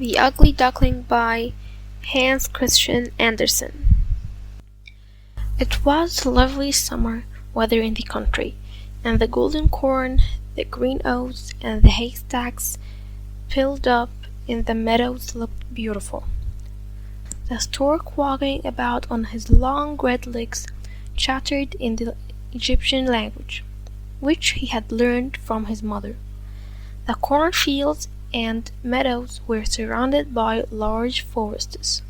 The Ugly Duckling by Hans Christian Andersen. It was lovely summer weather in the country, and the golden corn, the green oats, and the haystacks piled up in the meadows looked beautiful. The stork walking about on his long red legs chattered in the Egyptian language, which he had learned from his mother. The cornfields and meadows were surrounded by large forests,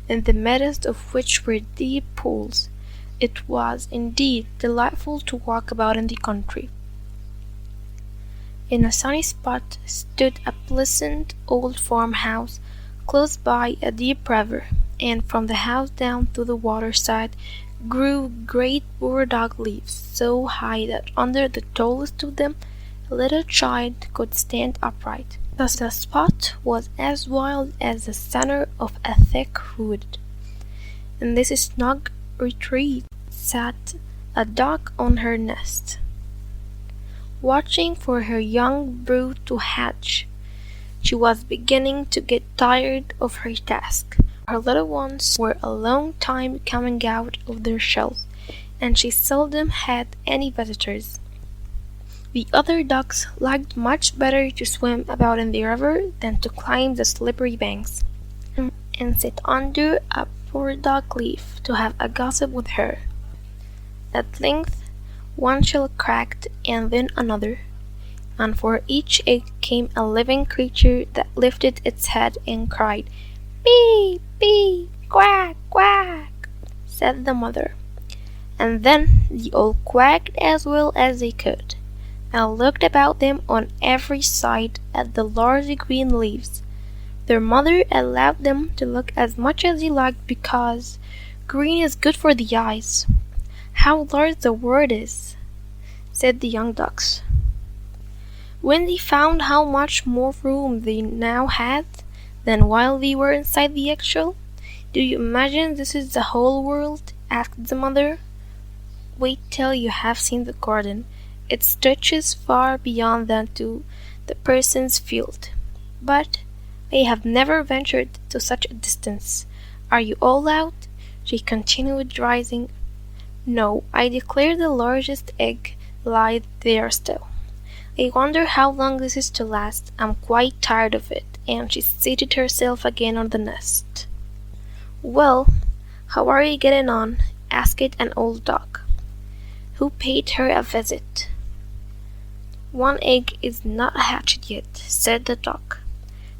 in the midst of which were deep pools. It was indeed delightful to walk about in the country. In a sunny spot stood a pleasant old farmhouse close by a deep river, and from the house down to the waterside grew great burdock leaves so high that under the tallest of them a little child could stand upright. Thus the spot was as wild as the center of a thick wood. In this snug retreat sat a duck on her nest, watching for her young brood to hatch. She was beginning to get tired of her task. Her little ones were a long time coming out of their shells, and she seldom had any visitors. The other ducks liked much better to swim about in the river than to climb the slippery banks, and sit under a burdock leaf to have a gossip with her. At length one shell cracked, and then another, and for each egg came a living creature that lifted its head and cried, "Bee, bee, quack, quack," said the mother. And then they all quacked as well as they could, and looked about them on every side at the large green leaves. Their mother allowed them to look as much as they liked because green is good for the eyes. "How large the world is," said the young ducks, when they found how much more room they now had than while they were inside the eggshell. "Do you imagine this is the whole world?" asked the mother. "Wait till you have seen the garden. It stretches far beyond that to the person's field. But I have never ventured to such a distance. Are you all out?" she continued, rising. "No, I declare the largest egg lies there still. I wonder how long this is to last. I'm quite tired of it," and she seated herself again on the nest. "Well, how are you getting on?" asked an old duck, who paid her a visit. "One egg is not hatched yet," said the duck.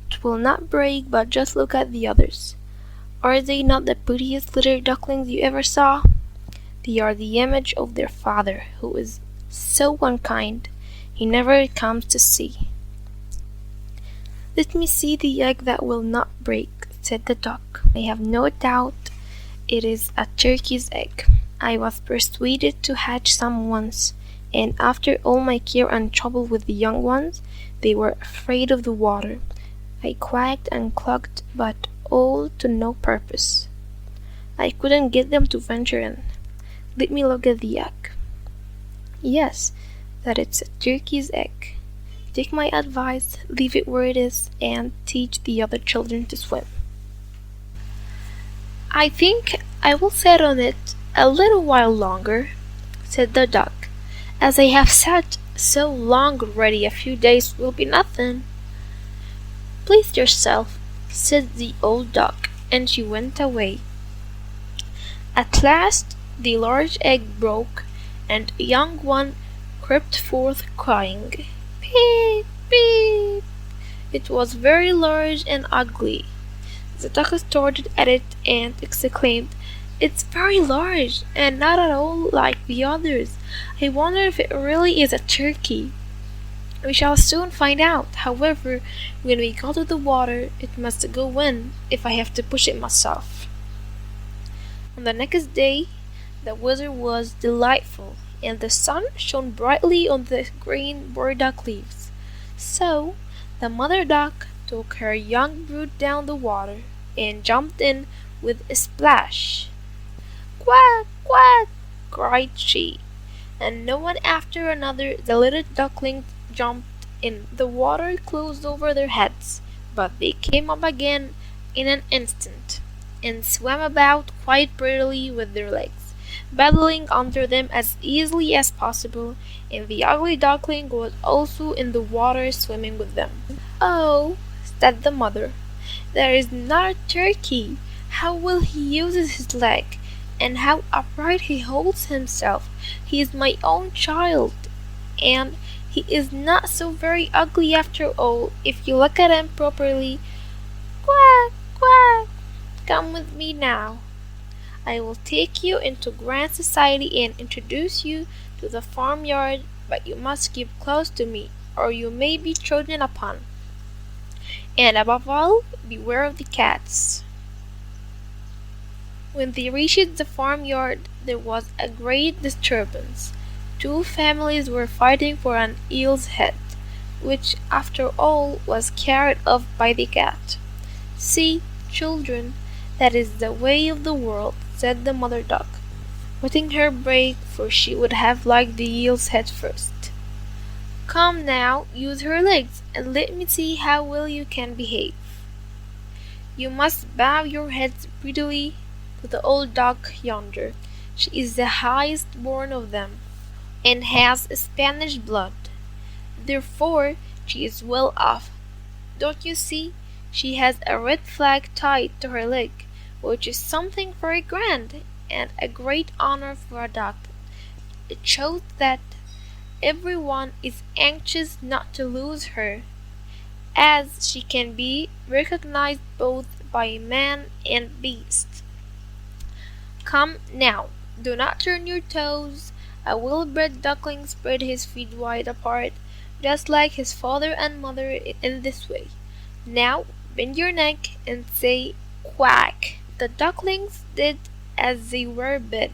"It will not break, but just look at the others. Are they not the prettiest little ducklings you ever saw? They are the image of their father, who is so unkind. He never comes to see." "Let me see the egg that will not break," said the duck. "I have no doubt it is a turkey's egg. I was persuaded to hatch some once, and after all my care and trouble with the young ones, they were afraid of the water. I quacked and clucked, but all to no purpose. I couldn't get them to venture in. Let me look at the egg. Yes, that it's a turkey's egg. Take my advice, leave it where it is, and teach the other children to swim." "I think I will sit on it a little while longer," said the duck. "As I have sat so long already, a few days will be nothing." "Please yourself," said the old duck, and she went away. At last the large egg broke, and a young one crept forth crying, "Peep, peep." It was very large and ugly. The duck started at it and exclaimed, "It's very large, and not at all like the others. I wonder if it really is a turkey." "We shall soon find out. However, when we go to the water, it must go in, if I have to push it myself." On the next day, the weather was delightful, and the sun shone brightly on the green burdock leaves. So the mother duck took her young brood down the water and jumped in with a splash. "Quack, quack!" cried she, and one after another the little ducklings jumped in. The water closed over their heads. but they came up again in an instant, and swam about quite prettily with their legs, paddling under them as easily as possible, and the ugly duckling was also in the water swimming with them. "Oh," said the mother, "there is not a turkey! How well he uses his leg, and how upright he holds himself! He is my own child, and he is not so very ugly after all, if you look at him properly. Quack, quack! Come with me now. I will take you into grand society and introduce you to the farmyard, but you must keep close to me, or you may be trodden upon. And above all, beware of the cats." When they reached the farmyard, there was a great disturbance. Two families were fighting for an eel's head, which, after all, was carried off by the cat. "See, children, that is the way of the world," said the mother duck, wetting her beak, for she would have liked the eel's head first. "Come now, use her legs, and let me see how well you can behave. You must bow your heads prettily to the old duck yonder. She is the highest born of them, and has Spanish blood. Therefore she is well off. Don't you see? She has a red flag tied to her leg, which is something very grand, and a great honor for a duck. It shows that every one is anxious not to lose her, as she can be recognized both by man and beast. Come now, do not turn your toes. A well-bred duckling spread his feet wide apart, just like his father and mother, in this way. Now bend your neck and say quack." The ducklings did as they were bid,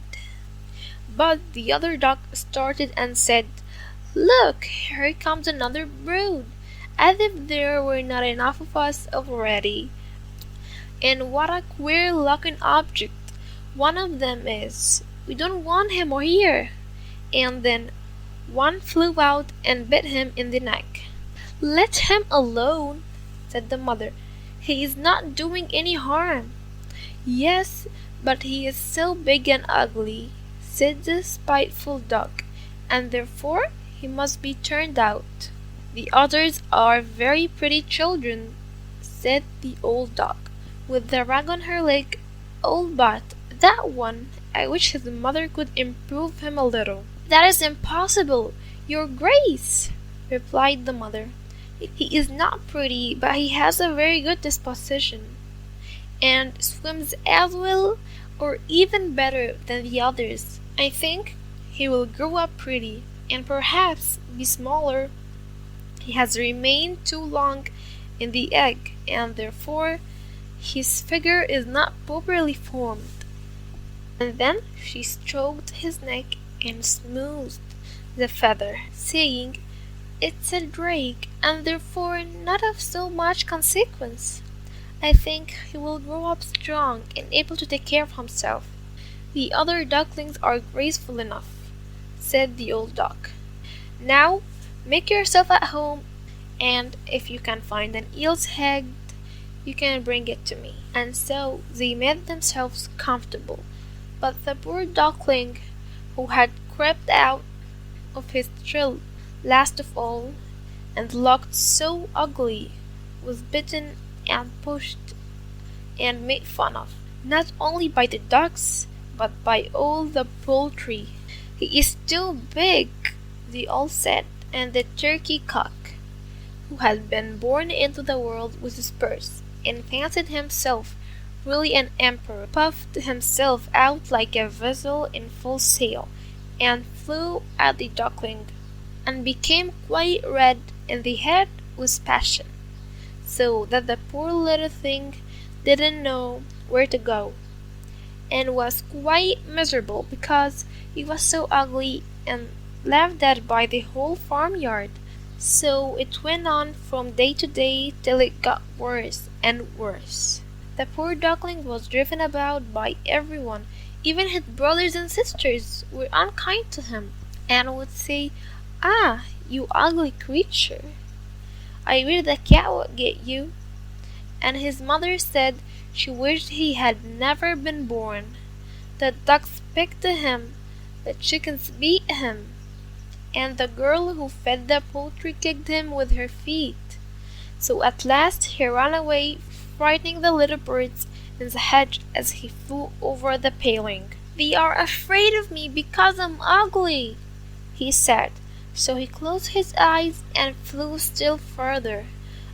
but the other duck started and said, "Look, here comes another brood, as if there were not enough of us already. And what a queer-looking object one of them is! We don't want him here." And then one flew out and bit him in the neck. "Let him alone," said the mother. "He is not doing any harm." "Yes, but he is so big and ugly," said the spiteful duck, "and therefore he must be turned out." "The others are very pretty children," said the old duck, with the rag on her leg. "Oh, but that one, I wish his mother could improve him a little." "That is impossible, your grace," replied the mother. "He is not pretty, but he has a very good disposition, and swims as well or even better than the others. I think he will grow up pretty, and perhaps be smaller. He has remained too long in the egg, and therefore his figure is not properly formed." And then she stroked his neck and smoothed the feather, saying, "It's a drake, and therefore not of so much consequence. I think he will grow up strong and able to take care of himself. The other ducklings are graceful enough," said the old duck. "Now make yourself at home, and if you can find an eel's head, you can bring it to me." And so they made themselves comfortable. But the poor duckling, who had crept out of his shell last of all, and looked so ugly, was bitten and pushed and made fun of, not only by the ducks, but by all the poultry. "He is too big," they all said, and the turkey cock, who had been born into the world with spurs, and fancied himself really an emperor, puffed himself out like a vessel in full sail, and flew at the duckling, and became quite red in the head with passion, so that the poor little thing didn't know where to go, and was quite miserable because he was so ugly, and laughed at by the whole farmyard. So it went on from day to day till it got worse and worse. The poor duckling was driven about by everyone. Even his brothers and sisters were unkind to him, and would say, "Ah, you ugly creature! I wish the cat would get you." and his mother said she wished he had never been born. The ducks picked him, the chickens beat him, and the girl who fed the poultry kicked him with her feet. So at last he ran away, frightening the little birds in the hedge as he flew over the paling. "They are afraid of me because I'm ugly," he said. So he closed his eyes and flew still further,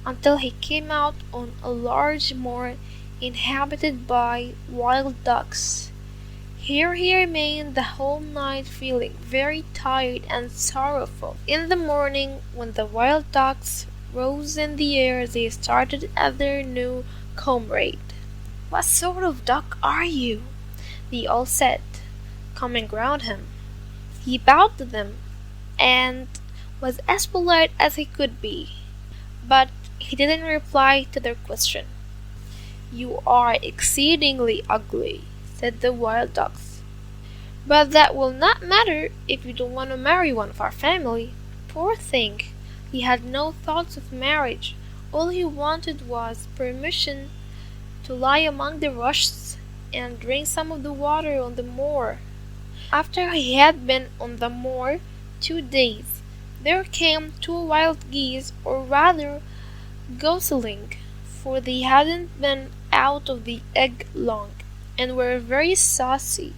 until he came out on a large moor inhabited by wild ducks. Here he remained the whole night, feeling very tired and sorrowful. In the morning, when the wild ducks rose in the air, they started at their new comrade. "What sort of duck are you?" they all said, coming round him. He bowed to them and was as polite as he could be, but he didn't reply to their question. "You are exceedingly ugly," said the wild ducks. "But that will not matter if you don't want to marry one of our family." Poor thing, he had no thoughts of marriage. All he wanted was permission to lie among the rushes and drink some of the water on the moor. After he had been on the moor 2 days, there came 2 wild geese, or rather gosling, for they hadn't been out of the egg long, and were very saucy.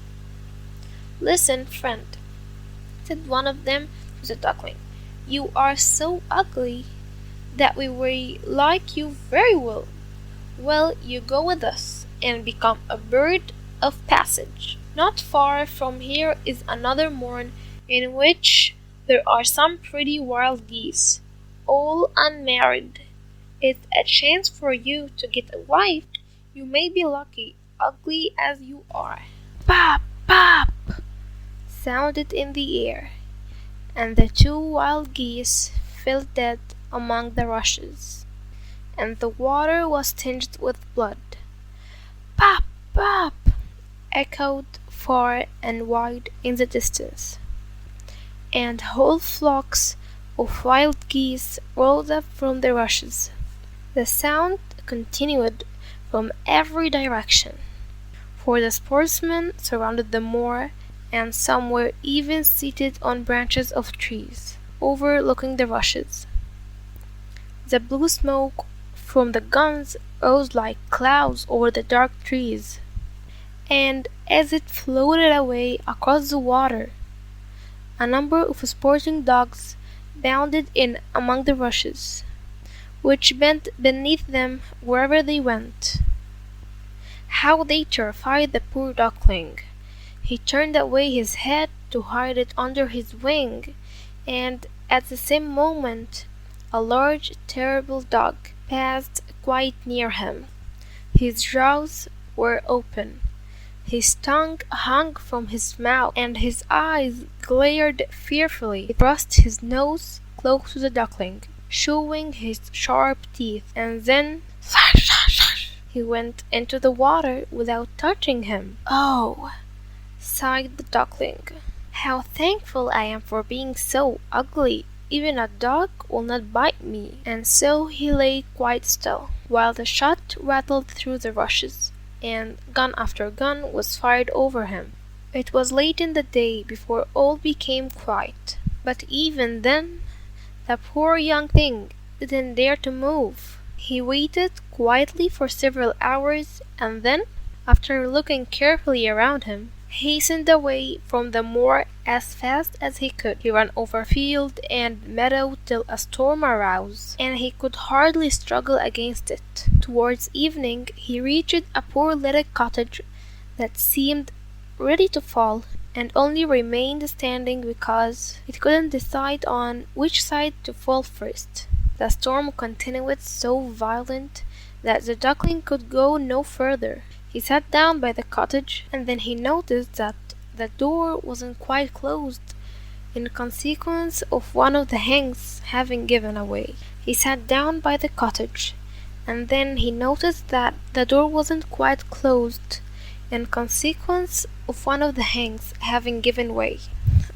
"Listen, friend," said one of them to the duckling, "you are so ugly that we will like you very well. Well, you go with us and become a bird of passage. Not far from here is another moor in which there are some pretty wild geese, all unmarried. It's a chance for you to get a wife. You may be lucky, ugly as you are." "Pop, pop!" sounded in the air, and the 2 wild geese fell dead among the rushes, and the water was tinged with blood. "Pop, pop!" echoed far and wide in the distance, and whole flocks of wild geese rose up from the rushes. The sound continued from every direction, for the sportsmen surrounded the moor, and some were even seated on branches of trees, overlooking the rushes. The blue smoke from the guns rose like clouds over the dark trees, and as it floated away across the water, a number of sporting dogs bounded in among the rushes, which bent beneath them wherever they went. How they terrified the poor duckling! He turned away his head to hide it under his wing, and at the same moment a large, terrible dog passed quite near him. His jaws were open, his tongue hung from his mouth, and his eyes glared fearfully. He thrust his nose close to the duckling, showing his sharp teeth, and then slash, slash, slash, he went into the water without touching him. "Oh," sighed the duckling, "how thankful I am for being so ugly. Even a dog will not bite me." And so he lay quite still, while the shot rattled through the rushes, and gun after gun was fired over him. It was late in the day before all became quiet, but even then the poor young thing didn't dare to move. He waited quietly for several hours, and then, after looking carefully around him, hastened away from the moor as fast as he could. He ran over field and meadow till a storm arose, and he could hardly struggle against it. Towards evening he reached a poor little cottage that seemed ready to fall, and only remained standing because it couldn't decide on which side to fall first. The storm continued so violent that the duckling could go no further. He sat down by the cottage, and then he noticed that the door wasn't quite closed, in consequence of one of the hangs having given away. He sat down by the cottage, and then he noticed that the door wasn't quite closed, in consequence of one of the hangs having given way.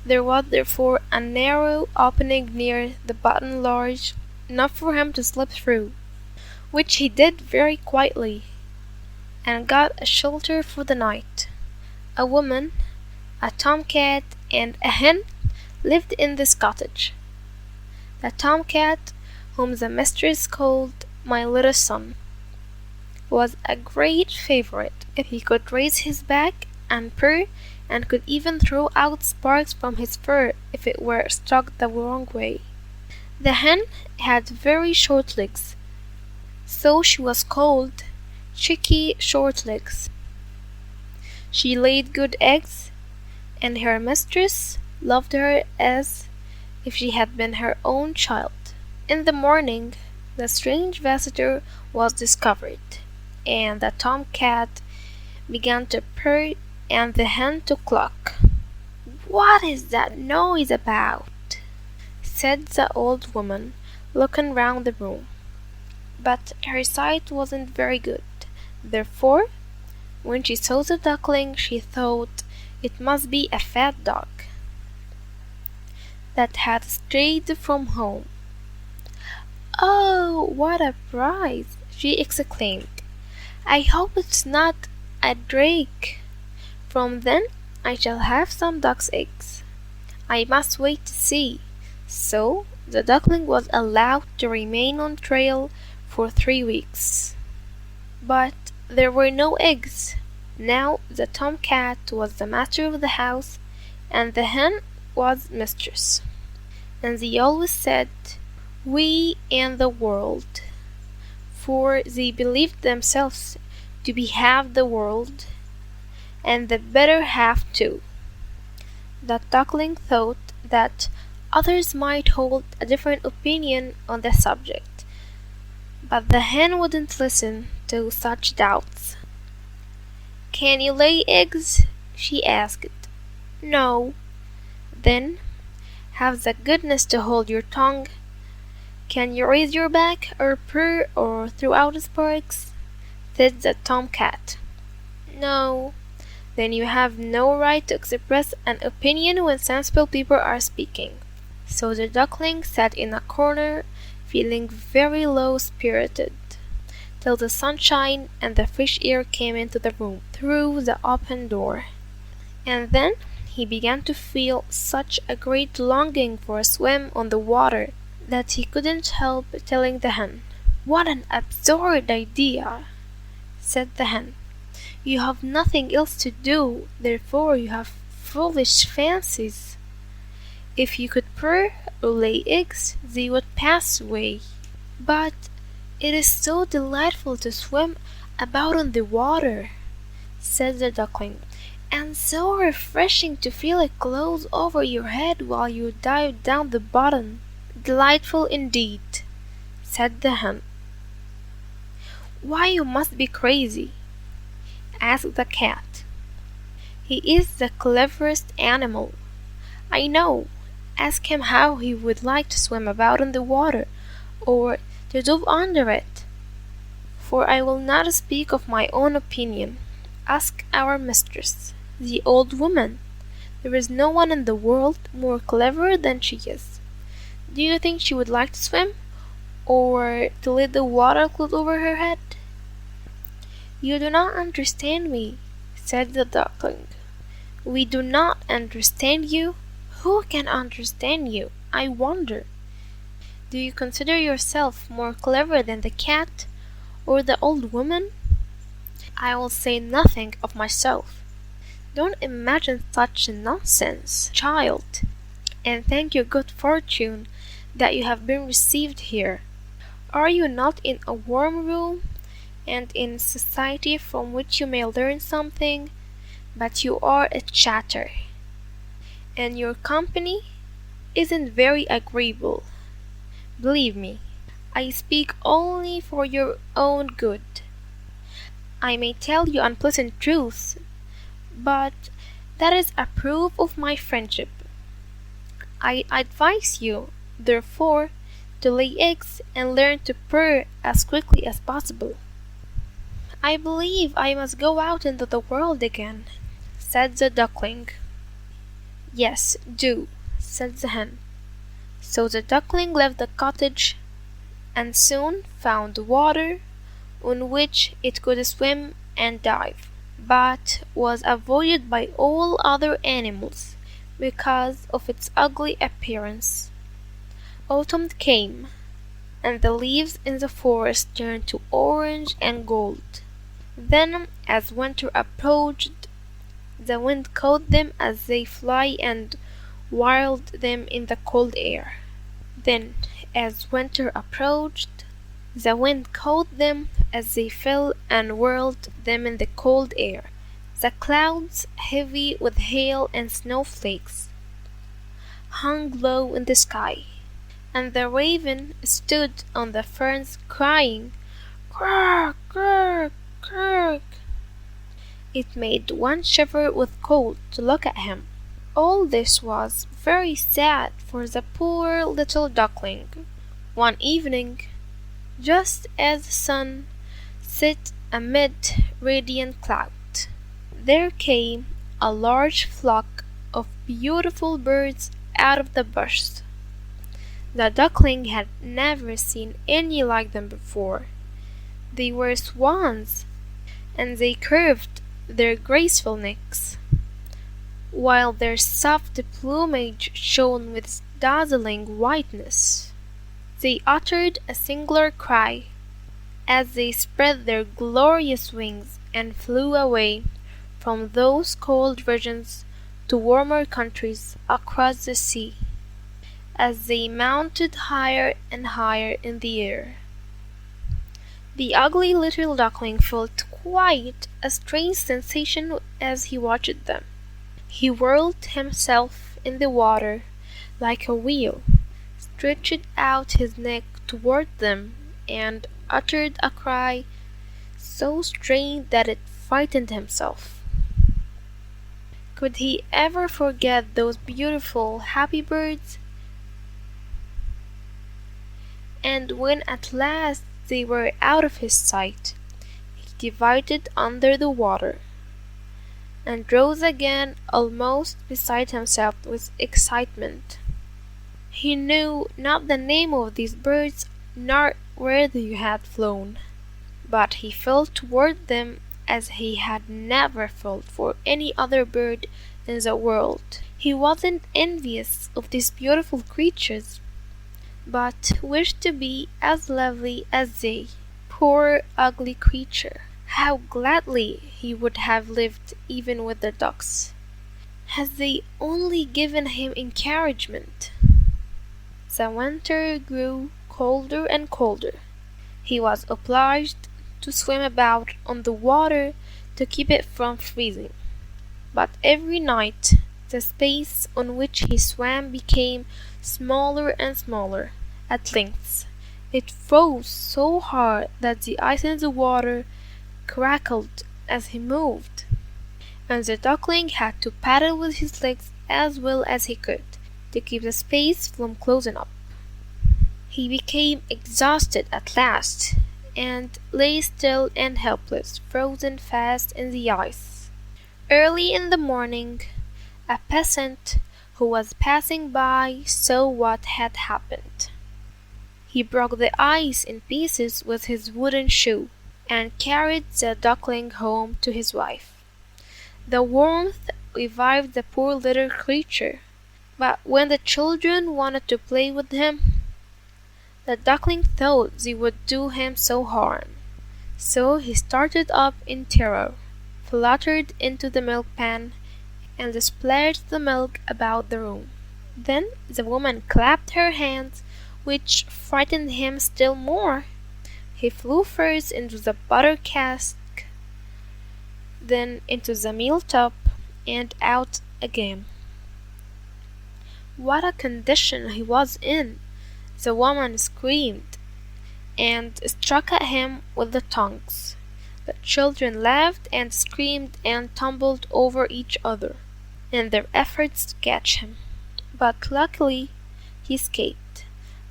There was therefore a narrow opening near the bottom large enough for him to slip through. which he did very quietly, and got a shelter for the night. A woman, a tomcat, and a hen lived in this cottage. The tomcat, whom the mistress called my little son, was a great favorite. He could raise his back and purr, and could even throw out sparks from his fur if it were stuck the wrong way. The hen had very short legs, so she was called Chicky Shortlegs. She laid good eggs, and her mistress loved her as if she had been her own child. In the morning, the strange visitor was discovered, and the tomcat began to purr and the hen to cluck. "What is that noise about?" said the old woman, looking round the room. But her sight wasn't very good. Therefore, when she saw the duckling, she thought it must be a fat dog that had strayed from home. "Oh, what a prize!" she exclaimed. "I hope it's not a drake. From then I shall have some duck's eggs. I must wait to see." So the duckling was allowed to remain on trail for 3 weeks. But there were no eggs. Now the tomcat was the master of the house, and the hen was mistress. And they always said, "we and the world," for they believed themselves to be half the world, and the better half too. The duckling thought that others might hold a different opinion on the subject, but the hen wouldn't listen to such doubts. "Can you lay eggs?" she asked. "No." "Then have the goodness to hold your tongue. Can you raise your back, or purr, or throw out sparks?" said the tomcat. "No." "Then you have no right to express an opinion when sensible people are speaking." So the duckling sat in a corner, feeling very low-spirited, till the sunshine and the fresh air came into the room through the open door. And then he began to feel such a great longing for a swim on the water that he couldn't help telling the hen. "What an absurd idea!" said the hen. "You have nothing else to do, therefore you have foolish fancies. If you could purr or lay eggs, they would pass away." "But it is so delightful to swim about on the water," said the duckling, "and so refreshing to feel it close over your head while you dive down the bottom." "Delightful indeed," said the hen. "Why, you must be crazy," asked the cat. "He is the cleverest animal I know. Ask him how he would like to swim about in the water, or to dive under it. For I will not speak of my own opinion. Ask our mistress, the old woman. There is no one in the world more clever than she is. Do you think she would like to swim, or to let the water close over her head?" "You do not understand me," said the duckling. "We do not understand you? Who can understand you, I wonder? Do you consider yourself more clever than the cat, or the old woman?" "I will say nothing of myself. Don't imagine such nonsense, child, and thank your good fortune that you have been received here. Are you not in a warm room, and in society from which you may learn something? But you are a chatter, and your company isn't very agreeable. Believe me, I speak only for your own good. I may tell you unpleasant truths, but that is a proof of my friendship. I advise you, therefore, to lay eggs and learn to purr as quickly as possible." "I believe I must go out into the world again," said the duckling. "Yes, do," said the hen. So the duckling left the cottage, and soon found water on which it could swim and dive, but was avoided by all other animals because of its ugly appearance. Autumn came, and the leaves in the forest turned to orange and gold. Then, as winter approached, the wind caught them as they fly and whirled them in the cold air. Then, as winter approached, the wind caught them as they fell and whirled them in the cold air. The clouds, heavy with hail and snowflakes, hung low in the sky, and the raven stood on the ferns crying, "Croak, croak, croak." It made one shiver with cold to look at him. All this was very sad for the poor little duckling. One evening, just as the sun set amid radiant clouds, there came a large flock of beautiful birds out of the bushes. The duckling had never seen any like them before. They were swans, and they curved their graceful necks, while their soft plumage shone with dazzling whiteness. They uttered a singular cry as they spread their glorious wings and flew away from those cold regions to warmer countries across the sea. As they mounted higher and higher in the air, the ugly little duckling felt quite a strange sensation as he watched them. He whirled himself in the water like a wheel, stretched out his neck toward them, and uttered a cry so strange that it frightened himself. Could he ever forget those beautiful, happy birds? And when at last they were out of his sight, he divided under the water, and rose again almost beside himself with excitement. He knew not the name of these birds nor where they had flown, but he felt toward them as he had never felt for any other bird in the world. He wasn't envious of these beautiful creatures, but wished to be as lovely as they. Poor ugly creature! How gladly he would have lived even with the ducks, had they only given him encouragement. The winter grew colder and colder. He was obliged to swim about on the water to keep it from freezing. But every night the space on which he swam became smaller and smaller. At length it froze so hard that the ice in the water crackled as he moved, and the duckling had to paddle with his legs as well as he could to keep the space from closing up. He became exhausted at last, and lay still and helpless, frozen fast in the ice. Early in the morning, a peasant who was passing by saw what had happened. He broke the ice in pieces with his wooden shoe, and carried the duckling home to his wife. The warmth revived the poor little creature, but when the children wanted to play with him, the duckling thought they would do him so harm. So he started up in terror, fluttered into the milk pan, and splashed the milk about the room. Then the woman clapped her hands, which frightened him still more. He flew first into the butter cask, then into the meal tub, and out again. What a condition he was in! The woman screamed, and struck at him with the tongs. The children laughed and screamed and tumbled over each other in their efforts to catch him. But luckily he escaped.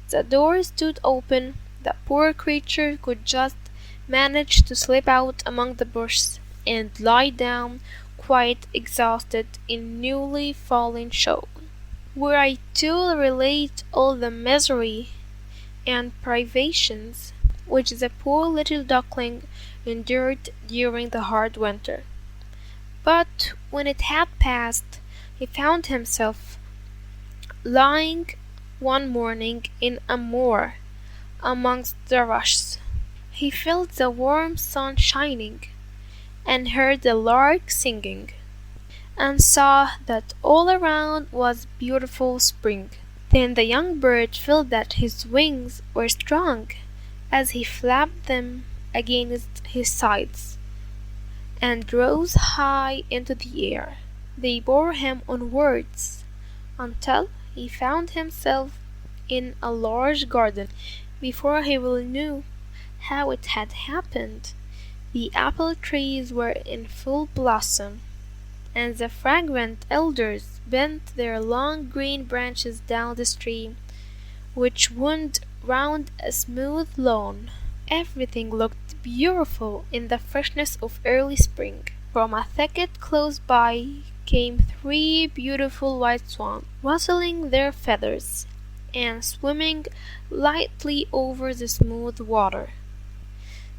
The door stood open. The poor creature could just manage to slip out among the bushes and lie down quite exhausted in newly fallen snow. Were I to relate all the misery and privations which the poor little duckling endured during the hard winter. But when it had passed, he found himself lying one morning in a moor amongst the rushes. He felt the warm sun shining, and heard the lark singing, and saw that all around was beautiful spring. Then the young bird felt that his wings were strong, as he flapped them against his sides, and rose high into the air. They bore him onwards, until he found himself in a large garden. Before he well knew how it had happened, the apple trees were in full blossom, and the fragrant elders bent their long green branches down the stream, which wound round a smooth lawn. Everything looked beautiful in the freshness of early spring. From a thicket close by came 3 beautiful white swans, rustling their feathers, and swimming lightly over the smooth water.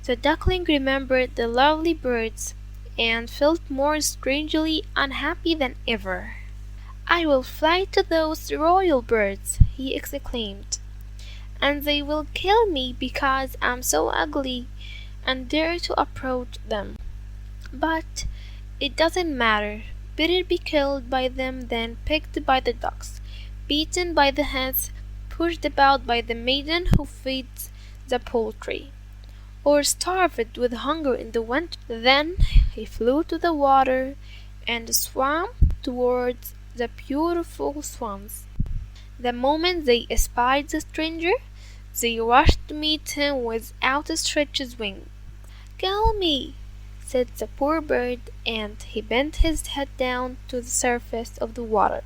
The duckling remembered the lovely birds, and felt more strangely unhappy than ever. "I will fly to those royal birds," he exclaimed, "and they will kill me because I'm so ugly and dare to approach them. But it doesn't matter. Better be killed by them than picked by the ducks, beaten by the hens, pushed about by the maiden who feeds the poultry, or starved with hunger in the winter." Then he flew to the water and swam towards the beautiful swans. The moment they espied the stranger, they rushed to meet him with outstretched wings. "Kill me," said the poor bird, and he bent his head down to the surface of the water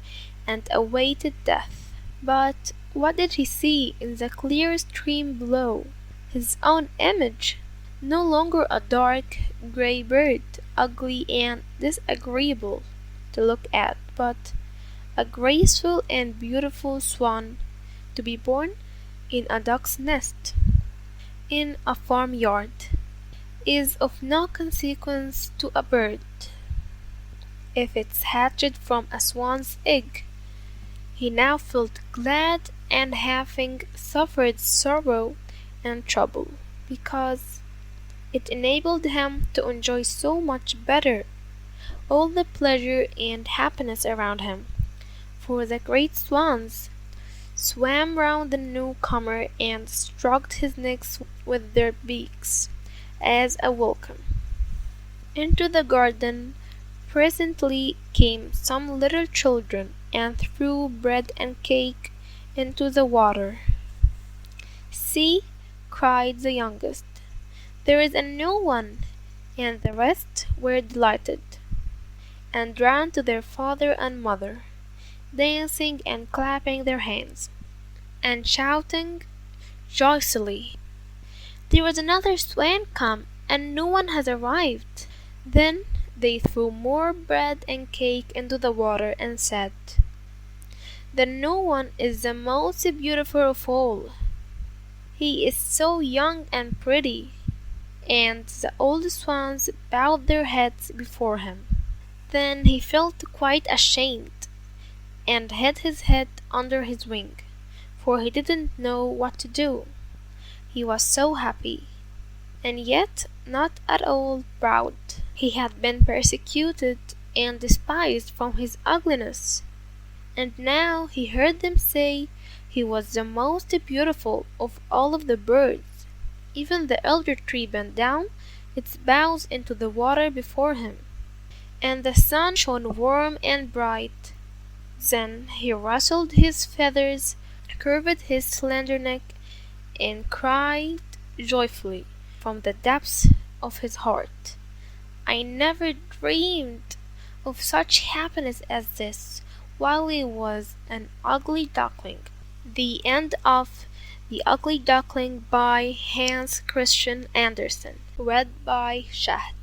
and awaited death. But what did he see in the clear stream below? His own image, no longer a dark grey bird, ugly and disagreeable to look at, but a graceful and beautiful swan, to be born in a duck's nest, in a farmyard, is of no consequence to a bird if it's hatched from a swan's egg. He now felt glad, and having suffered sorrow and trouble, because it enabled him to enjoy so much better all the pleasure and happiness around him. For the great swans swam round the newcomer and stroked his neck with their beaks as a welcome. Into the garden presently came some little children, and threw bread and cake into the water. "See," cried the youngest, "there is a new one!" And the rest were delighted, and ran to their father and mother, dancing and clapping their hands, and shouting joyously, "There is another swan come, and no one has arrived." Then they threw more bread and cake into the water, and said, "The new one is the most beautiful of all. He is so young and pretty." And the old swans bowed their heads before him. Then he felt quite ashamed, and hid his head under his wing, for he didn't know what to do. He was so happy, and yet not at all proud. He had been persecuted and despised from his ugliness, and now he heard them say he was the most beautiful of all of the birds. Even the elder tree bent down its boughs into the water before him, and the sun shone warm and bright. Then he rustled his feathers, curved his slender neck, and cried joyfully from the depths of his heart, "I never dreamed of such happiness as this while I was an ugly duckling." The end of The Ugly Duckling by Hans Christian Andersen. Read by Shahd.